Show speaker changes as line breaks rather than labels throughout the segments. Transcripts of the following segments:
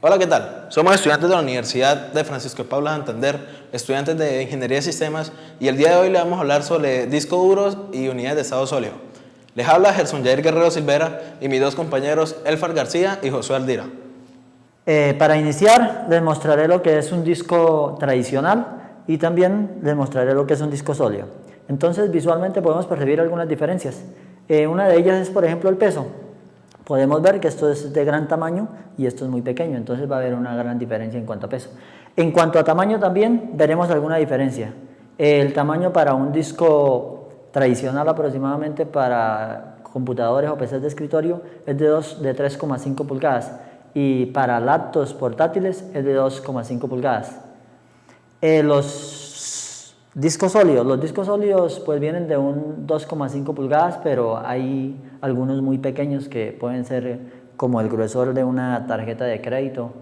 Hola, ¿qué tal? Somos estudiantes de la Universidad de Francisco de Paula Santander, estudiantes de Ingeniería de Sistemas, y el día de hoy le vamos a hablar sobre discos duros y unidades de estado sólido. Les habla Gerson Jair Guerrero Silvera y mis dos compañeros Elfar García y Josué Aldira.
Para iniciar, les mostraré lo que es un disco tradicional y también les mostraré lo que es un disco sólido. Entonces, visualmente podemos percibir algunas diferencias. Una de ellas es, por ejemplo, el peso. Podemos ver que esto es de gran tamaño y esto es muy pequeño, entonces va a haber una gran diferencia en cuanto a peso. En cuanto a tamaño también veremos alguna diferencia. El tamaño para un disco tradicional aproximadamente para computadores o PCs de escritorio es de 3,5 pulgadas y para laptops portátiles es de 2,5 pulgadas. Los discos sólidos pues vienen de un 2,5 pulgadas, pero hay algunos muy pequeños que pueden ser como el gruesor de una tarjeta de crédito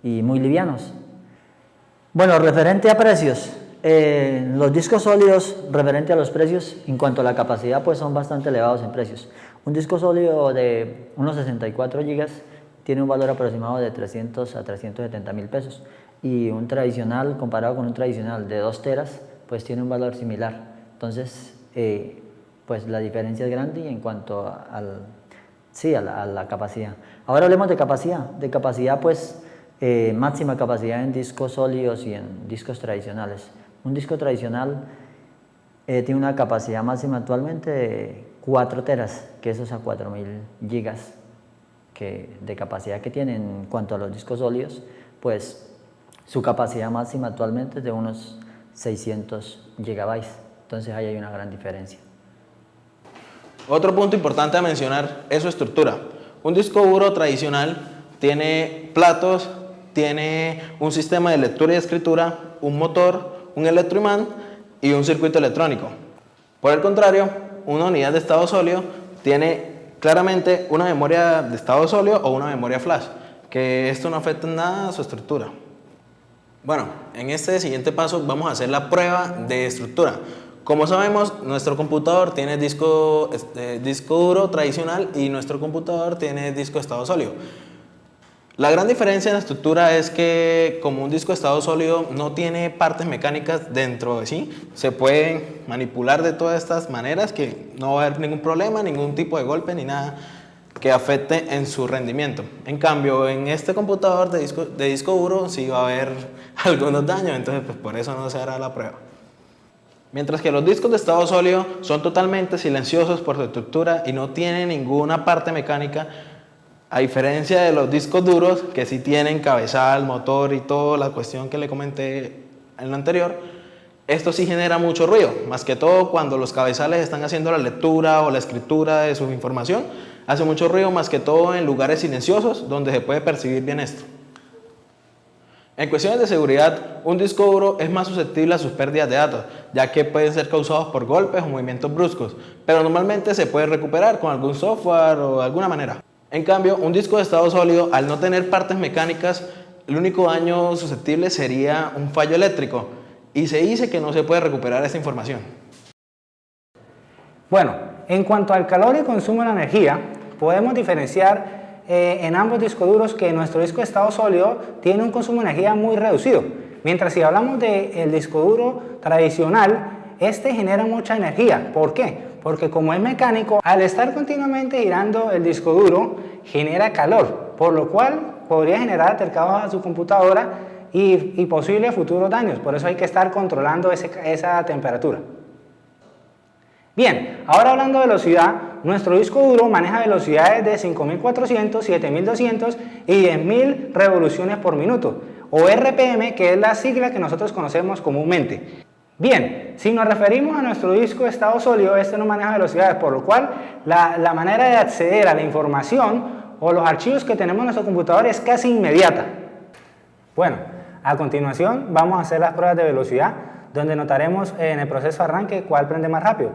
y muy livianos. Bueno, referente a precios, los discos sólidos, referente a los precios, en cuanto a la capacidad, pues son bastante elevados en precios. Un disco sólido de unos 64 GB tiene un valor aproximado de 300 a 370 mil pesos y un tradicional, comparado con un tradicional de 2 teras, pues tiene un valor similar. Entonces, pues la diferencia es grande y en cuanto a la capacidad. Ahora hablemos de capacidad. De capacidad, pues, máxima capacidad en discos sólidos y en discos tradicionales. Un disco tradicional tiene una capacidad máxima actualmente de 4 teras, que eso es a 4000 gigas de capacidad que tiene. En cuanto a los discos sólidos, pues su capacidad máxima actualmente es de unos 600 gigabytes. Entonces ahí hay una gran diferencia.
Otro punto importante a mencionar es su estructura. Un disco duro tradicional tiene platos, tiene un sistema de lectura y escritura, un motor, un electroimán y un circuito electrónico. Por el contrario, una unidad de estado sólido tiene claramente una memoria de estado sólido o una memoria flash, que esto no afecta en nada a su estructura. Bueno, en este siguiente paso vamos a hacer la prueba de estructura. Como sabemos, nuestro computador tiene disco duro tradicional y nuestro computador tiene disco de estado sólido. La gran diferencia en la estructura es que como un disco de estado sólido no tiene partes mecánicas dentro de sí, se puede manipular de todas estas maneras que no va a haber ningún problema, ningún tipo de golpe ni nada que afecte en su rendimiento. En cambio, en este computador de disco duro sí va a haber algunos daños, entonces pues por eso no se hará la prueba. Mientras que los discos de estado sólido son totalmente silenciosos por su estructura y no tienen ninguna parte mecánica, a diferencia de los discos duros que sí tienen cabezal, motor y toda la cuestión que le comenté en lo anterior, esto sí genera mucho ruido, más que todo cuando los cabezales están haciendo la lectura o la escritura de su información, hace mucho ruido más que todo en lugares silenciosos donde se puede percibir bien esto. En cuestiones de seguridad, un disco duro es más susceptible a sus pérdidas de datos, ya que pueden ser causados por golpes o movimientos bruscos, pero normalmente se puede recuperar con algún software o de alguna manera. En cambio, un disco de estado sólido, al no tener partes mecánicas, el único daño susceptible sería un fallo eléctrico, y se dice que no se puede recuperar esta información.
Bueno, en cuanto al calor y consumo de la energía, podemos diferenciar en ambos discos duros que nuestro disco de estado sólido tiene un consumo de energía muy reducido, mientras si hablamos del disco duro tradicional, este genera mucha energía. ¿Por qué? Porque como es mecánico, al estar continuamente girando el disco duro, genera calor, por lo cual podría generar altercados a su computadora y posibles futuros daños. Por eso hay que estar controlando esa temperatura. Bien, ahora hablando de velocidad, nuestro disco duro maneja velocidades de 5400, 7200 y 10.000 revoluciones por minuto, o RPM, que es la sigla que nosotros conocemos comúnmente. Bien, si nos referimos a nuestro disco de estado sólido, este no maneja velocidades, por lo cual la manera de acceder a la información o los archivos que tenemos en nuestro computador es casi inmediata. Bueno, a continuación vamos a hacer las pruebas de velocidad, donde notaremos en el proceso de arranque cuál prende más rápido.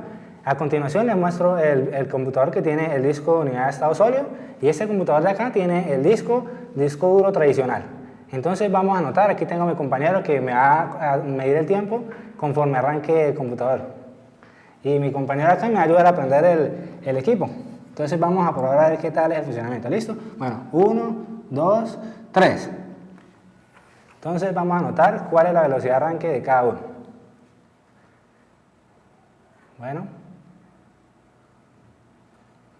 A continuación les muestro el computador que tiene el disco unidad de estado sólido y este computador de acá tiene el disco duro tradicional. Entonces vamos a anotar, aquí tengo a mi compañero que me va a medir el tiempo conforme arranque el computador. Y mi compañero acá me va a ayudar a aprender el equipo. Entonces vamos a probar a ver qué tal es el funcionamiento. ¿Listo? Bueno, 1, 2, 3. Entonces vamos a anotar cuál es la velocidad de arranque de cada uno. Bueno,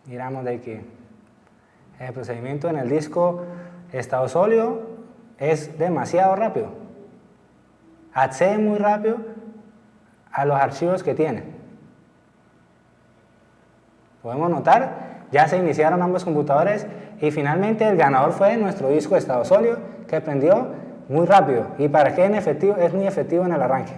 miramos de que el procedimiento en el disco estado sólido es demasiado rápido. Accede muy rápido a los archivos que tiene. Podemos notar, ya se iniciaron ambos computadores y finalmente el ganador fue nuestro disco de estado sólido, que prendió muy rápido y para que es muy efectivo en el arranque.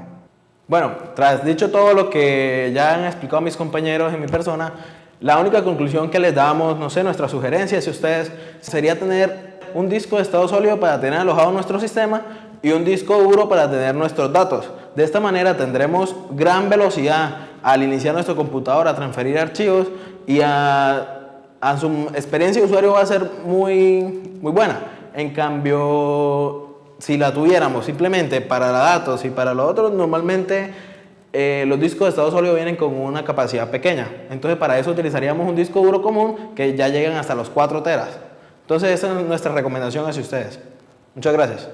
Bueno, tras dicho todo lo que ya han explicado mis compañeros y mi persona, la única conclusión que les damos, no sé, nuestra sugerencia hacia ustedes sería tener un disco de estado sólido para tener alojado nuestro sistema y un disco duro para tener nuestros datos. De esta manera tendremos gran velocidad al iniciar nuestro computador, a transferir archivos y a su experiencia de usuario va a ser muy buena. En cambio, si la tuviéramos simplemente para datos y para lo otro, normalmente los discos de estado sólido vienen con una capacidad pequeña. Entonces para eso utilizaríamos un disco duro común que ya llegan hasta los 4 teras. Entonces esa es nuestra recomendación hacia ustedes. Muchas gracias.